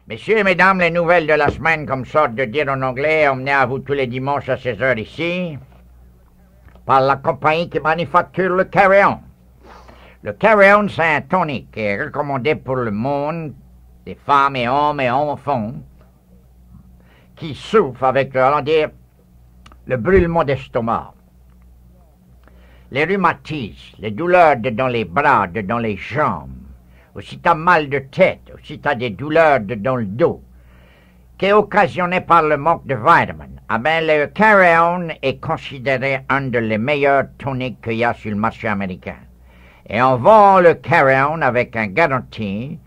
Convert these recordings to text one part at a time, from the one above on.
Messieurs et mesdames, les nouvelles de la semaine, comme sorte de dire en anglais, emmenées à vous tous les dimanches à 16 heures ici, par la compagnie qui manufacture le Carry-On. Le Carry-On, c'est un tonic qui est recommandé pour le monde, des femmes et enfants, qui souffrent avec, le brûlement d'estomac, les rhumatismes, les douleurs dans les bras, dans les jambes, ou si tu as mal de tête, ou si tu as des douleurs dans le dos, qui est occasionné par le manque de vitamines, le Carry-On est considéré un des meilleurs toniques qu'il y a sur le marché américain. Et on vend le Carry-On avec une garantie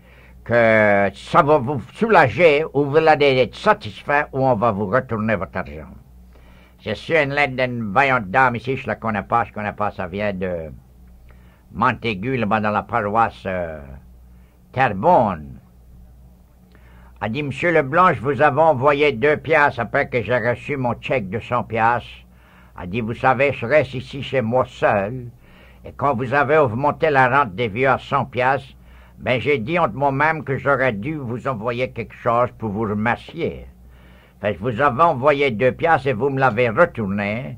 que ça va vous soulager, ou vous allez être satisfait, ou on va vous retourner votre argent. J'ai su une lettre d'une vaillante dame ici, je la connais pas, ça vient de Montaigu, là-bas dans la paroisse Terrebonne. Elle dit, Monsieur Leblanc, je vous avais envoyé 2 piastres après que j'ai reçu mon chèque de 100 piastres. Elle dit, vous savez, je reste ici chez moi seul, et quand vous avez augmenté la rente des vieux à 100 piastres, j'ai dit entre moi-même que j'aurais dû vous envoyer quelque chose pour vous remercier. Fait que je vous avais envoyé 2 piastres et vous me l'avez retourné.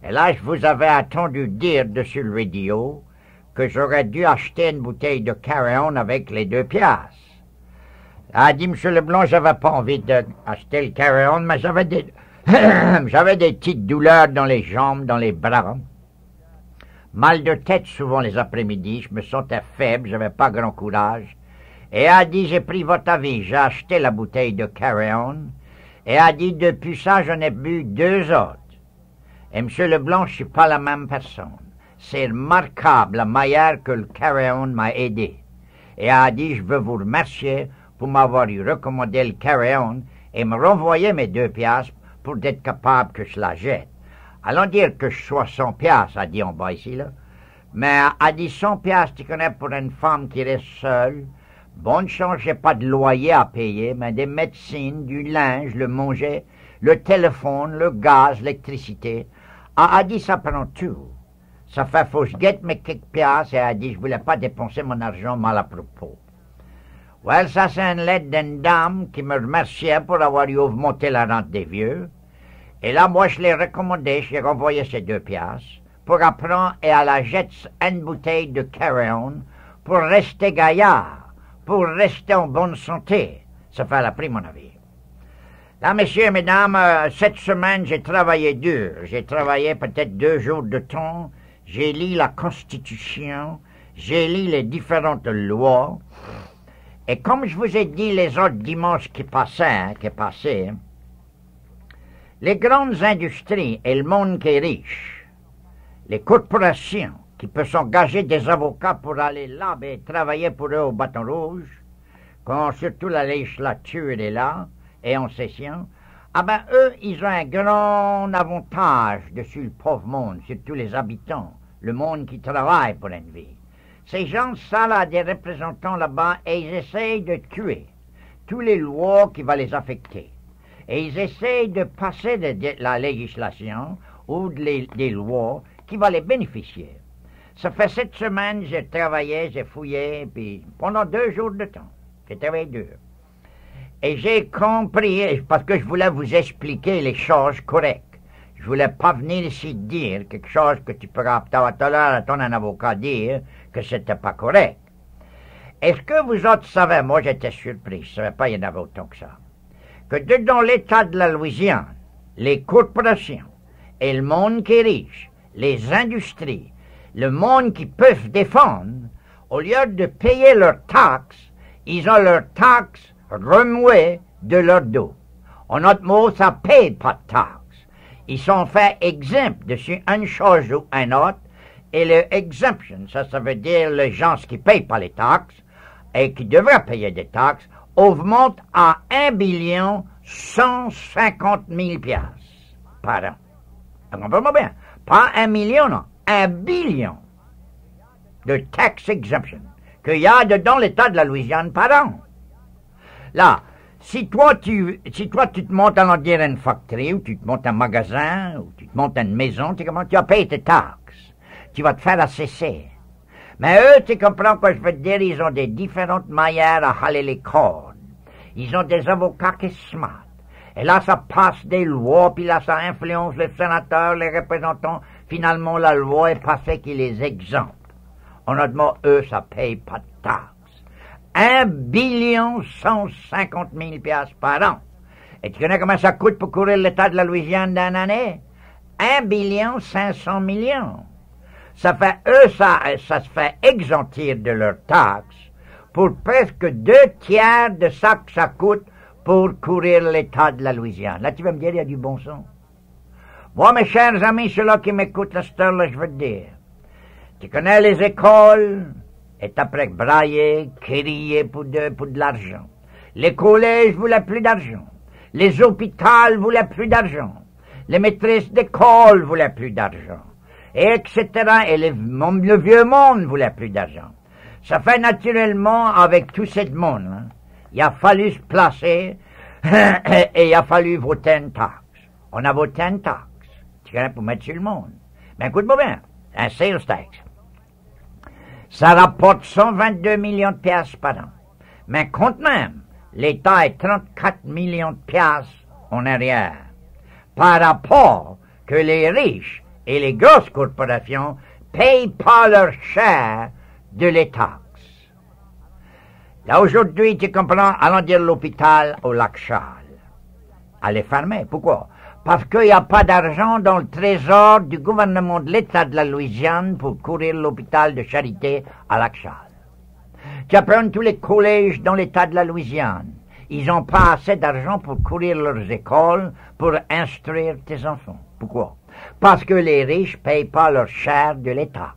Et là, je vous avais attendu dire dessus le radio que j'aurais dû acheter une bouteille de Carry-On avec les 2 piastres. Elle a dit, Monsieur Leblanc, j'avais pas envie d'acheter le Carry-On, mais j'avais des petites douleurs dans les jambes, dans les bras. Mal de tête souvent les après-midi, je me sentais faible, j'avais pas grand courage. Et elle a dit, j'ai pris votre avis, j'ai acheté la bouteille de Carry-On. Et elle a dit, depuis ça, j'en ai bu 2 autres. Et M. Leblanc, je suis pas la même personne. C'est remarquable la manière que le Carry-On m'a aidé. Et elle a dit, je veux vous remercier pour m'avoir recommandé le Carry-On et me renvoyer mes 2 piastres pour être capable que je la jette. Allons dire que je sois 100 piastres, a dit en bas ici, là. Mais a dit 100 piastres, tu connais, pour une femme qui reste seule. Bonne chance, j'ai pas de loyer à payer, mais des médecines, du linge, le manger, le téléphone, le gaz, l'électricité. A dit, ça prend tout. Ça fait faut que je guette mes quelques piastres et a dit, je voulais pas dépenser mon argent mal à propos. Well, ça c'est une lettre d'une dame qui me remerciait pour avoir eu augmenté la rente des vieux. Et là, moi, je l'ai recommandé, je lui ai renvoyé ces 2 piastres pour apprendre et à la jette une bouteille de Carry-On pour rester gaillard, pour rester en bonne santé. Ça fait la prix, mon avis. Là, messieurs et mesdames, cette semaine, j'ai travaillé dur. J'ai travaillé peut-être 2 jours de temps. J'ai lu la Constitution. J'ai lu les différentes lois. Et comme je vous ai dit les autres dimanches qui passaient, les grandes industries et le monde qui est riche, les corporations qui peuvent s'engager des avocats pour aller là et travailler pour eux au bâton rouge, quand surtout la législature est là et en session, eux, ils ont un grand avantage dessus le pauvre monde, surtout les habitants, le monde qui travaille pour une vie. Ces gens, ça, là, des représentants là-bas, et ils essayent de tuer toutes les lois qui vont les affecter. Et ils essayent de passer la législation ou des lois qui vont les bénéficier. Ça fait 7 semaines, j'ai travaillé, j'ai fouillé, puis pendant 2 jours de temps, j'ai travaillé dur. Et j'ai compris, parce que je voulais vous expliquer les choses correctes. Je voulais pas venir ici dire quelque chose que tu pourras tout à l'heure attendre un avocat dire que c'était pas correct. Est-ce que vous autres savez, moi j'étais surpris, je savais pas qu'il y en avait autant que ça, que dans l'État de la Louisiane, les corporations et le monde qui est riche, les industries, le monde qui peuvent défendre, au lieu de payer leurs taxes, ils ont leurs taxes remuées de leur dos. En autre mot, ça paye pas de taxes. Ils sont faits exempts dessus une chose ou une autre, et le exemption, ça veut dire les gens qui payent pas les taxes et qui devraient payer des taxes, augmente à 1,150,000 piastres par an. Comprenez-moi bien. Pas 1 million, non. 1 billion de tax exemption qu'il y a dedans l'État de la Louisiane par an. Là, si toi tu te montes à dire une factory, ou tu te montes un magasin, ou tu te montes une maison, tu vas payer tes taxes. Tu vas te faire assesser. Mais eux, tu comprends quoi je veux te dire, ils ont des différentes manières à haler les cordes. Ils ont des avocats qui se smart. Et là, ça passe des lois, puis là, ça influence les sénateurs, les représentants. Finalement, la loi est passée qui les exempte. Honnêtement, eux, ça paye pas de taxes. 1,150 millions par an. Et tu connais comment ça coûte pour courir l'État de la Louisiane d'une année? 1,5 million. Ça fait, eux, ça se fait exemptir de leurs taxes pour presque 2/3 de ça que ça coûte pour courir l'État de la Louisiane. Là, tu vas me dire, il y a du bon sens. Moi, mes chers amis, ceux-là qui m'écoutent à cette heure-là, je veux te dire, tu connais les écoles, et après brailler, crier pour de l'argent. Les collèges voulaient plus d'argent. Les hôpitaux voulaient plus d'argent. Les maîtresses d'école voulaient plus d'argent. Etc. Et le vieux monde voulait plus d'argent. Ça fait naturellement, avec tout ce monde, hein, il a fallu se placer et il a fallu voter une taxe. On a voté une taxe. Tu connais, pour mettre sur le monde. Mais écoute-moi bien, un sales tax. Ça rapporte 122 millions de piastres par an. Mais compte même, l'État est 34 millions de piastres en arrière. Par rapport que les riches et les grosses corporations payent pas leur share de les taxes. Là, aujourd'hui, tu comprends, allons dire l'hôpital au Lac-Charles. Allez fermer. Pourquoi? Parce qu'il n'y a pas d'argent dans le trésor du gouvernement de l'État de la Louisiane pour courir l'hôpital de charité à Lac-Charles. Tu apprends tous les collèges dans l'État de la Louisiane. Ils n'ont pas assez d'argent pour courir leurs écoles, pour instruire tes enfants. Pourquoi? Parce que les riches ne payent pas leur share de l'État.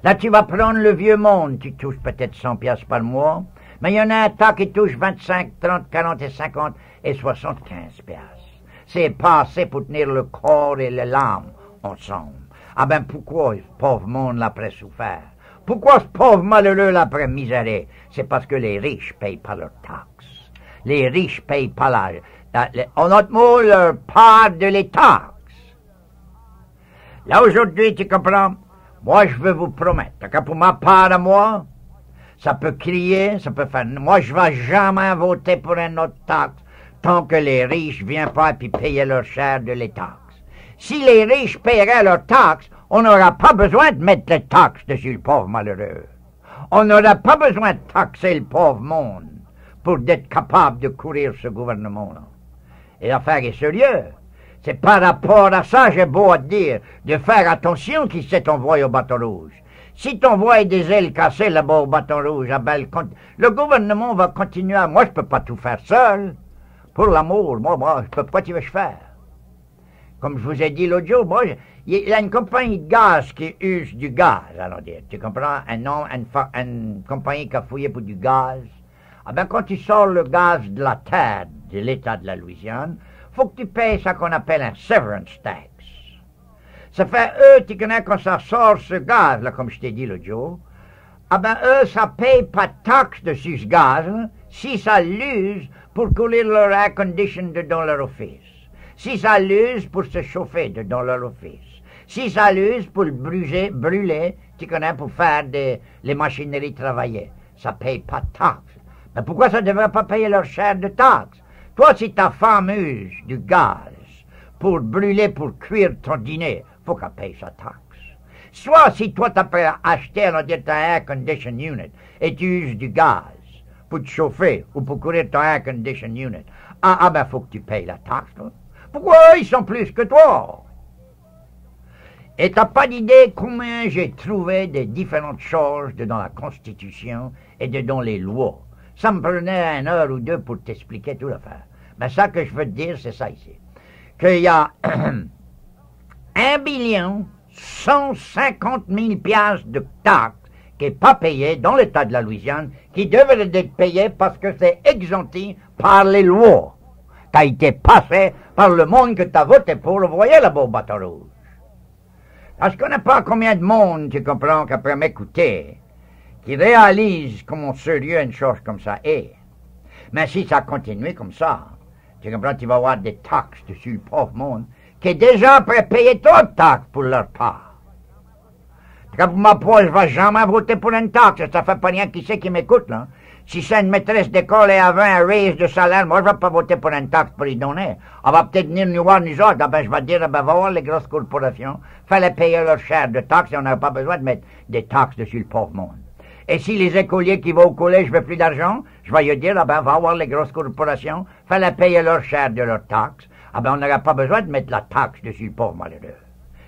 Là, tu vas prendre le vieux monde, tu touches peut-être 100 piastres par mois, mais il y en a un tas qui touche 25, 30, 40 et 50 et 75 piastres. C'est pas assez pour tenir le corps et l'âme ensemble. Ah ben pourquoi ce pauvre monde l'après souffert? Pourquoi ce pauvre malheureux l'après miséré? C'est parce que les riches payent pas leurs taxes. Les riches payent pas en notre mot, leur part de les taxes. Là aujourd'hui, tu comprends? Moi, je veux vous promettre que pour ma part à moi, ça peut crier, ça peut faire... Moi, je ne vais jamais voter pour une autre taxe tant que les riches ne viennent pas et payer leur share de les taxes. Si les riches paieraient leurs taxes, on n'aura pas besoin de mettre les taxes dessus le pauvre malheureux. On n'aura pas besoin de taxer le pauvre monde pour être capable de courir ce gouvernement-là. Et l'affaire est sérieuse. C'est par rapport à ça, j'ai beau à te dire, de faire attention qui s'est envoyé au bâton rouge. Si t'envoies des ailes cassées là-bas au bâton rouge, le gouvernement va continuer à... Moi, je peux pas tout faire seul. Pour l'amour, moi, je peux pas, tu veux faire. Comme je vous ai dit l'autre jour, moi, il y a une compagnie de gaz qui use du gaz, allons dire. Tu comprends? Une compagnie qui a fouillé pour du gaz. Ah ben, quand tu sors le gaz de la terre de l'État de la Louisiane, faut que tu payes ce qu'on appelle un severance tax. Ça fait, eux, tu connais, quand ça sort ce gaz, là, comme je t'ai dit l'autre jour, ah ben, eux, ça paye pas de taxe dessus ce gaz, hein, si ça l'use pour couler leur air condition dans leur office. Si ça l'use pour se chauffer dans leur office. Si ça l'use pour brûler, tu connais, pour faire les machineries travailler. Ça paye pas de taxe. Mais pourquoi ça ne devrait pas payer leur share de taxes? Toi, si ta femme use du gaz pour brûler, pour cuire ton dîner, faut qu'elle paye sa taxe. Soit si toi, t'as acheté un air condition unit et tu uses du gaz pour te chauffer ou pour courir ton air condition unit, ben, faut que tu payes la taxe, toi. Pourquoi ils sont plus que toi? Et t'as pas d'idée combien j'ai trouvé de différentes choses dans la Constitution et dans les lois. Ça me prenait 1 heure ou 2 pour t'expliquer toute l'affaire. Mais ça que je veux te dire, c'est ça ici. Qu'il y a 1,150 millions de taxes qui n'est pas payé dans l'État de la Louisiane, qui devrait être payé parce que c'est exempté par les lois qui a été passé par le monde que tu as voté pour le voyer là-bas au bâton rouge. Parce qu'on n'a pas combien de monde, tu comprends, qu'après m'écouter, qui réalise comment sérieux une chose comme ça est. Mais si ça continue comme ça, tu comprends, tu vas avoir des taxes dessus le pauvre monde qui est déjà prêt à payer trop de taxes pour leur part. Pour ma part, je ne vais jamais voter pour une taxe. Ça fait pas rien qui sait qui m'écoute, là. Si c'est une maîtresse d'école et avait un raise de salaire, moi, je ne vais pas voter pour une taxe pour y donner. On va peut-être venir nous voir, nous autres. Ah ben, je vais dire, va voir les grosses corporations. Fallait payer leur share de taxes et on n'a pas besoin de mettre des taxes dessus le pauvre monde. Et si les écoliers qui vont au collège ne veulent plus d'argent, je vais lui dire, ah ben, va voir les grosses corporations. Fallait payer leur share de leurs taxes. Ah ben, on n'aura pas besoin de mettre la taxe dessus le pauvre malheureux.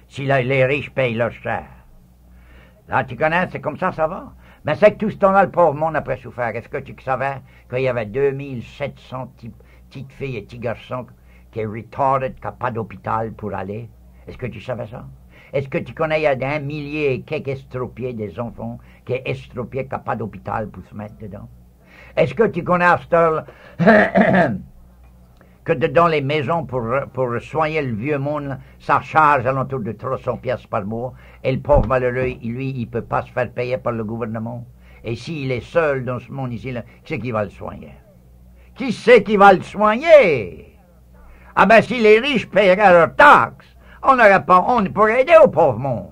Si les riches payent leur share. Là, tu connais, c'est comme ça va. Mais c'est que tout ce temps-là, le pauvre monde après souffert. Est-ce que tu savais qu'il y avait 2700 petites filles et petits garçons qui sont retarded, qui n'ont pas d'hôpital pour aller? Est-ce que tu savais ça? Est-ce que tu connais, il y a 1 millier et quelques estropiés des enfants qui sont estropiés, qui n'ont pas d'hôpital pour se mettre dedans? Est-ce que tu connais à cette heure que dedans les maisons pour soigner le vieux monde, ça charge alentour de 300 pièces par mois, et le pauvre malheureux, lui, il ne peut pas se faire payer par le gouvernement. Et s'il est seul dans ce monde ici, là, qui c'est qui va le soigner? Qui c'est qui va le soigner? Ah ben, si les riches paieraient leurs taxes, on pourrait aider au pauvre monde.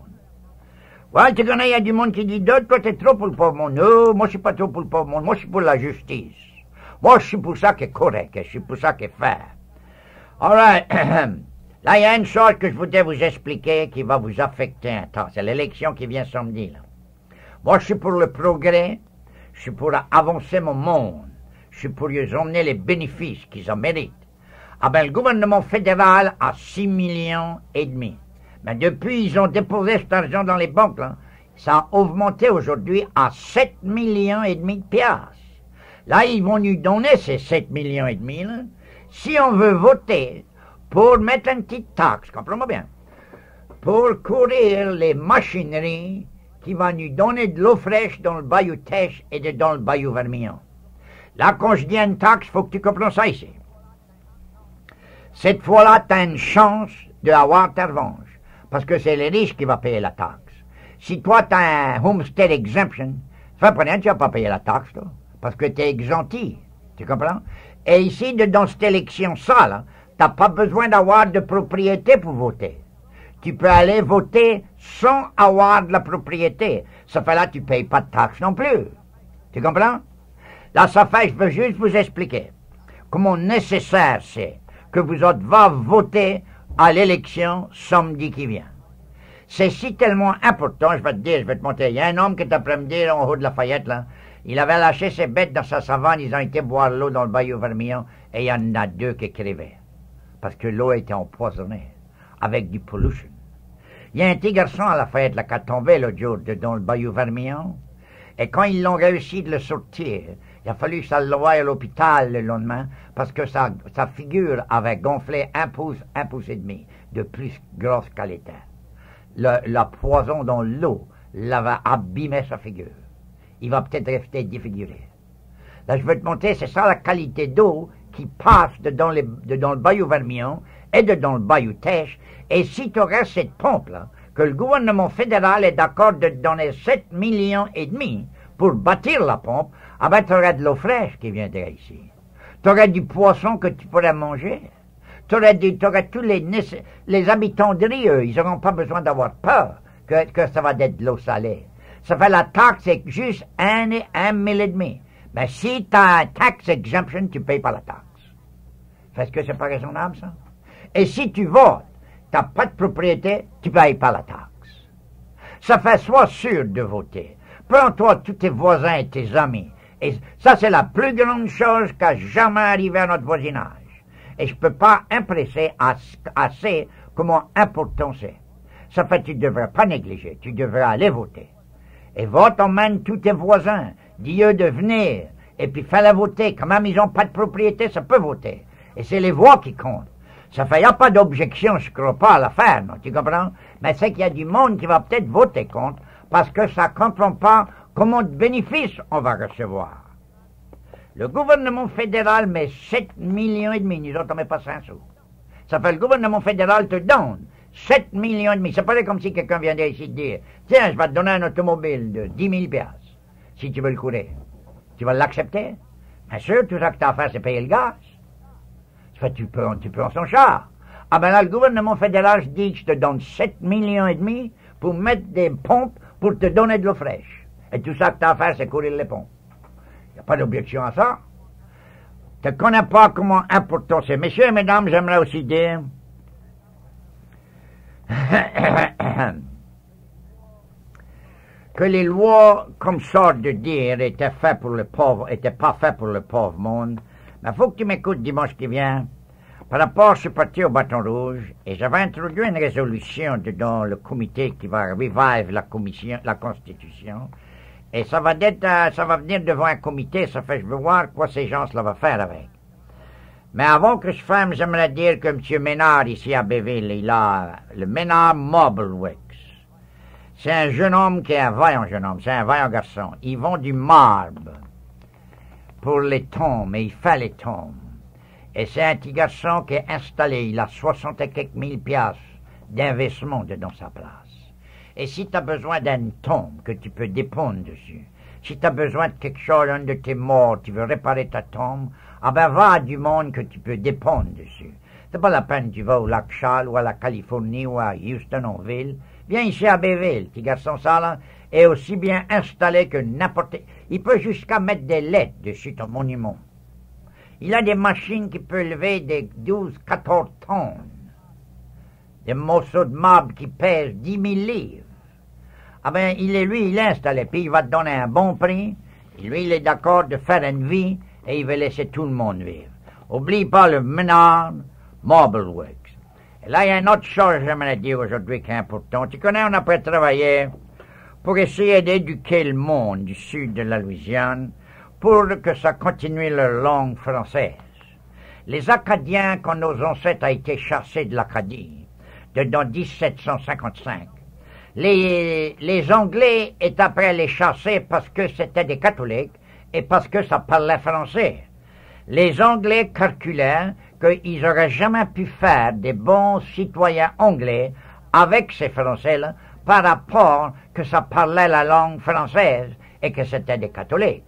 Ouais, tu connais, il y a du monde qui dit, toi, t'es trop pour le pauvre monde. Non, moi, je suis pas trop pour le pauvre monde, moi, je suis pour la justice. Moi, je suis pour ça qui est correct, je suis pour ça qui est fait. All right. Là, il y a une chose que je voudrais vous expliquer qui va vous affecter un temps. C'est l'élection qui vient samedi, là. Moi, je suis pour le progrès, je suis pour avancer mon monde, je suis pour lui emmener les bénéfices qu'ils en méritent. Ah ben, le gouvernement fédéral a 6,5 millions. Mais depuis, ils ont déposé cet argent dans les banques, là. Ça a augmenté aujourd'hui à 7,5 millions de piastres. Là, ils vont nous donner ces 7,5 millions, là, si on veut voter pour mettre une petite taxe, comprends-moi bien, pour courir les machineries qui vont nous donner de l'eau fraîche dans le bayou Teche et dans le bayou Vermillon. Là, quand je dis une taxe, il faut que tu comprennes ça ici. Cette fois-là, tu as une chance d'avoir ta revanche, parce que c'est les riches qui vont payer la taxe. Si toi, tu as un homestead exemption, ça va tu vas pas payer la taxe, toi. Parce que tu es exempté, tu comprends? Et ici, dans cette élection, ça, là, tu n'as pas besoin d'avoir de propriété pour voter. Tu peux aller voter sans avoir de la propriété. Ça fait là, tu ne payes pas de taxes non plus. Tu comprends? Là, ça fait, je veux juste vous expliquer comment nécessaire c'est que vous autres va voter à l'élection samedi qui vient. C'est si tellement important, je vais te dire, je vais te montrer. Il y a un homme qui est après-midi en haut de Lafayette, là. Il avait lâché ses bêtes dans sa savane, ils ont été boire l'eau dans le bayou Vermillon, et il y en a 2 qui crevaient. Parce que l'eau était empoisonnée, avec du pollution. Il y a un petit garçon à Lafayette, là, qui a tombé l'autre jour dans le bayou Vermillon, et quand ils l'ont réussi de le sortir, il a fallu que ça le voie à l'hôpital le lendemain, parce que sa figure avait gonflé 1 pouce et demi, de plus grosse qu'elle était. Le poison dans l'eau l'avait abîmé sa figure. Il va peut-être rester défiguré. Là, je veux te montrer, c'est ça la qualité d'eau qui passe dans le bayou Vermillon et dans le bayou Teche. Et si tu aurais cette pompe-là, que le gouvernement fédéral est d'accord de donner 7,5 millions pour bâtir la pompe, ah ben, tu aurais de l'eau fraîche qui viendrait ici. Tu aurais du poisson que tu pourrais manger. Tu aurais tous les habitants de Rieux, ils n'auront pas besoin d'avoir peur que ça va être de l'eau salée. Ça fait la taxe, c'est juste 1,5 million. Mais si tu as un tax exemption, tu ne payes pas la taxe. Est-ce que c'est pas raisonnable, ça? Et si tu votes, tu n'as pas de propriété, tu ne payes pas la taxe. Ça fait, sois sûr de voter. Prends-toi tous tes voisins et tes amis. Et ça, c'est la plus grande chose qui a jamais arrivé à notre voisinage. Et je ne peux pas impresser assez comment important c'est. Ça fait, tu ne devrais pas négliger. Tu devrais aller voter. Et vote, emmène tous tes voisins. Dis-eux de venir. Et puis fais-les voter. Quand même, ils n'ont pas de propriété, ça peut voter. Et c'est les voix qui comptent. Ça fait, il n'y a pas d'objection, je ne crois pas à l'affaire, non, tu comprends? Mais c'est qu'il y a du monde qui va peut-être voter contre, parce que ça ne comprend pas comment de bénéfices on va recevoir. Le gouvernement fédéral met 7,5 millions, nous autres on met pas 5 sous. Ça fait, le gouvernement fédéral te donne 7,5 millions. C'est pas comme si quelqu'un viendrait ici te dire, tiens, je vais te donner un automobile de 10 000 piastres, si tu veux le courir. Tu vas l'accepter? Bien sûr, tout ça que tu as à faire, c'est payer le gaz. Ça fait, tu peux en son char. Ah ben là, le gouvernement fédéral dit que je te donne 7,5 millions pour mettre des pompes pour te donner de l'eau fraîche. Et tout ça que tu as à faire, c'est courir les pompes. Il n'y a pas d'objection à ça. Tu ne connais pas comment important c'est. Messieurs et mesdames, j'aimerais aussi dire que les lois, comme ça de dire, étaient faites pour le pauvre, étaient pas faites pour le pauvre monde. Mais il faut que tu m'écoutes dimanche qui vient. Par rapport, je suis parti au bâton rouge et j'avais introduit une résolution dans le comité qui va revive la Constitution. Et ça va venir devant un comité, ça fait, je veux voir quoi ces gens-là vont faire avec. Mais avant que je ferme, j'aimerais dire que M. Ménard, ici à Béville, il a le Ménard Mobilewicks. C'est un jeune homme qui est un vaillant jeune homme, c'est un vaillant garçon. Ils vont du marbre pour les tombes, et il fait les tombes. Et c'est un petit garçon qui est installé, il a 60 et quelques mille piastres d'investissement dans sa place. Et si tu as besoin d'une tombe que tu peux dépendre dessus, si tu as besoin de quelque chose, un de tes morts, tu veux réparer ta tombe, ah ben va à du monde que tu peux dépendre dessus. C'est pas la peine que tu vas au lac Charles ou à la Californie ou à Houstonville. Viens ici à Béville, petit garçon ça là, est aussi bien installé que n'importe... Il peut jusqu'à mettre des lettres dessus ton monument. Il a des machines qui peuvent lever des 12-14 tonnes. Des morceaux de marbre qui pèsent 10 000 livres. Ah ben, il est installé, puis il va te donner un bon prix. Et lui, il est d'accord de faire une vie, et il veut laisser tout le monde vivre. Oublie pas le Ménard Mobilewicks. Et là, il y a une autre chose que j'aimerais dire aujourd'hui qui est importante. Tu connais, on a pas travaillé pour essayer d'éduquer le monde du sud de la Louisiane pour que ça continue leur langue française. Les Acadiens, quand nos ancêtres ont été chassés de l'Acadie, dans 1755, les Anglais étaient après les chasser parce que c'était des catholiques et parce que ça parlait français. Les Anglais calculaient qu'ils n'auraient jamais pu faire des bons citoyens anglais avec ces Français-là par rapport que ça parlait la langue française et que c'était des catholiques.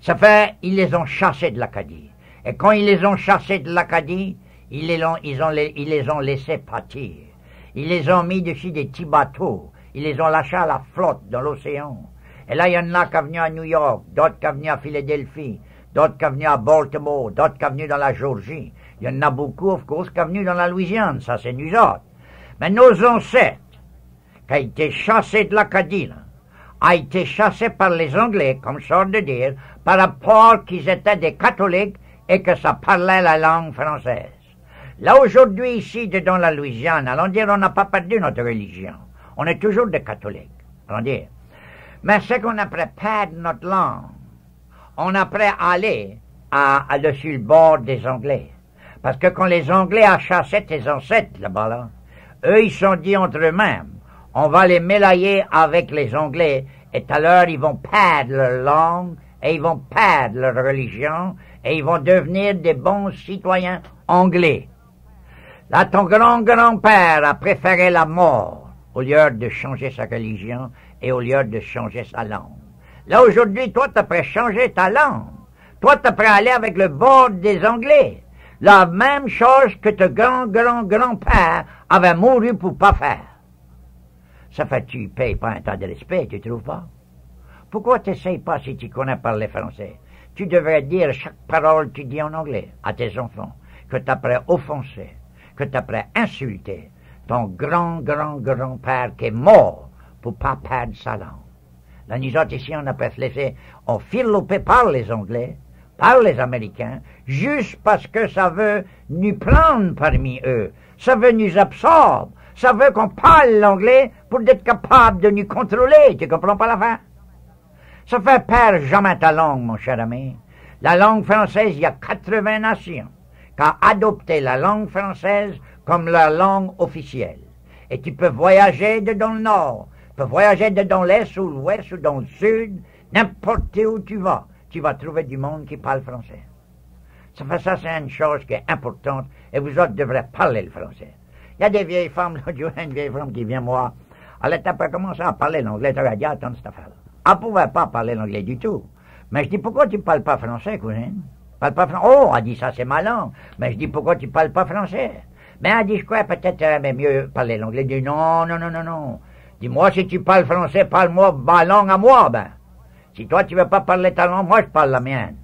Ça fait, ils les ont chassés de l'Acadie. Et quand ils les ont chassés de l'Acadie, ils les ont laissés partir. Ils les ont mis dessus des petits bateaux. Ils les ont lâchés à la flotte dans l'océan. Et là, il y en a qui sont venus à New York, d'autres qui sont venus à Philadelphie, d'autres qui sont venus à Baltimore, d'autres qui sont venus dans la Géorgie. Il y en a beaucoup, of course, qui sont venus dans la Louisiane. Ça, c'est nous autres. Mais nos ancêtres, qui ont été chassés de l'Acadie, ont été chassés par les Anglais, comme je sors de dire, par rapport qu'ils étaient des catholiques et que ça parlait la langue française. Là, aujourd'hui, ici, dans la Louisiane, allons dire, on n'a pas perdu notre religion. On est toujours des catholiques, allons dire. Mais c'est qu'on a prêt perdre notre langue. On a prêt aller sur le bord des Anglais. Parce que quand les Anglais ont chassé tes ancêtres là-bas, là, eux, ils se sont dit entre eux-mêmes, on va les mélanger avec les Anglais, et tout à l'heure, ils vont perdre leur langue, et ils vont perdre leur religion, et ils vont devenir des bons citoyens anglais. Là, ton grand-grand-père a préféré la mort au lieu de changer sa religion et au lieu de changer sa langue. Là, aujourd'hui, toi, t'as prêt changer ta langue. Toi, t'as prêt aller avec le bord des Anglais. La même chose que ton grand-grand-grand-père avait mouru pour pas faire. Ça fait que tu payes pas un tas de respect, tu trouves pas? Pourquoi t'essayes pas si tu connais parler français? Tu devrais dire chaque parole que tu dis en anglais à tes enfants, que t'as prêt offenser, que t'as prêt insulter ton grand-grand-grand-père qui est mort pour pas perdre sa langue. Là, nous autres ici, on a prêt se laisser enfiloper par les Anglais, par les Américains, juste parce que ça veut nous prendre parmi eux, ça veut nous absorber, ça veut qu'on parle l'anglais pour être capable de nous contrôler, tu comprends pas la fin? Ça fait perdre jamais ta langue, mon cher ami. La langue française, il y a 80 nations qui ont adopté la langue française comme leur langue officielle. Et tu peux voyager dans le nord, tu peux voyager dans l'est ou l'ouest ou dans le sud, n'importe où tu vas trouver du monde qui parle français. Ça, c'est une chose qui est importante, et vous autres devrez parler le français. Il y a des vieilles femmes, là, une vieille femme qui vient moi, elle était pas commencé à parler l'anglais, elle a dit, attends, cette affaire-là. Elle ne pouvait pas parler l'anglais du tout. Mais je dis, pourquoi tu ne parles pas français, cousine? Parle pas français. Oh, elle dit, ça c'est ma langue. Mais je dis, pourquoi tu ne parles pas français? Mais elle dit, je crois peut-être mais mieux parler l'anglais. Je dis, non. Dis-moi, si tu parles français, parle-moi ma langue à moi, ben. Si toi, tu veux pas parler ta langue, moi, je parle la mienne.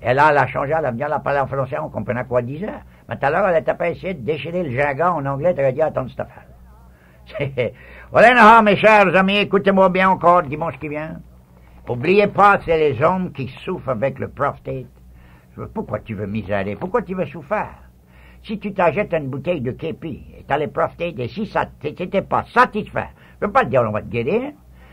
Et là, elle a changé, elle a bien la parler en français, on comprenait quoi elle disait. Mais tout à l'heure, elle était pas essayé de déchirer le jargon en anglais, tu aurais dit, attends, cette affaire. Voilà, mes chers amis, écoutez-moi bien encore dimanche qui vient. Oubliez pas, c'est les hommes qui souffrent avec le prostate. Pourquoi tu veux misérer? Pourquoi tu veux souffrir? Si tu t'achètes une bouteille de képi et t'as les prostate, et si ça t'était pas satisfait, je veux pas te dire on va te guérir,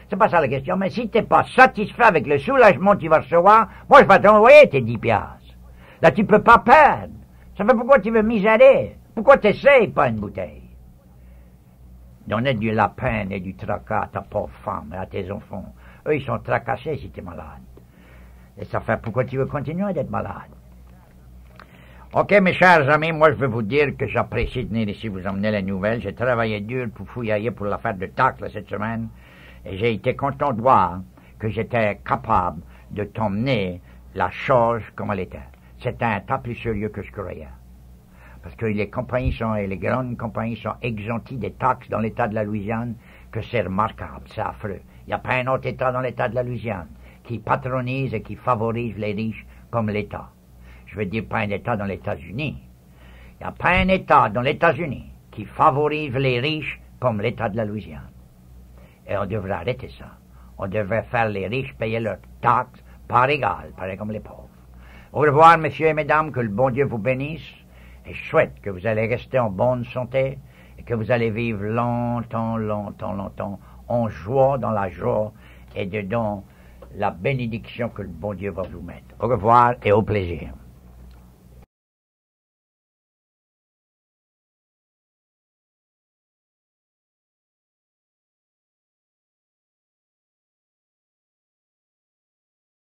c'est pas ça la question, mais si t'es pas satisfait avec le soulagement que tu vas recevoir, moi je vais t'envoyer tes 10 piastres. Là tu peux pas perdre. Ça fait pourquoi tu veux misérer? Pourquoi t'essayes pas une bouteille? Donner de la peine et du tracas à ta pauvre femme et à tes enfants. Eux, ils sont tracassés si t'es malade. Et ça fait pourquoi tu veux continuer d'être malade. Ok, mes chers amis, moi je veux vous dire que j'apprécie de venir ici vous emmener les nouvelles. J'ai travaillé dur pour fouiller pour l'affaire de taxe cette semaine. Et j'ai été content de voir que j'étais capable de t'emmener la chose comme elle était. C'était un tas plus sérieux que je croyais. Parce que les compagnies sont, et les grandes compagnies sont exempties des taxes dans l'État de la Louisiane, que c'est remarquable, c'est affreux. Il n'y a pas un autre État dans l'État de la Louisiane qui patronise et qui favorise les riches comme l'État. Je veux dire pas un État dans les États-Unis. Il n'y a pas un État dans les États-Unis qui favorise les riches comme l'État de la Louisiane. Et on devrait arrêter ça. On devrait faire les riches payer leurs taxes par égal, pareil comme les pauvres. Au revoir, messieurs et mesdames, que le bon Dieu vous bénisse. Et je souhaite que vous allez rester en bonne santé et que vous allez vivre longtemps, longtemps, longtemps, en joie, dans la joie et dedans la bénédiction que le bon Dieu va vous mettre. Au revoir et au plaisir.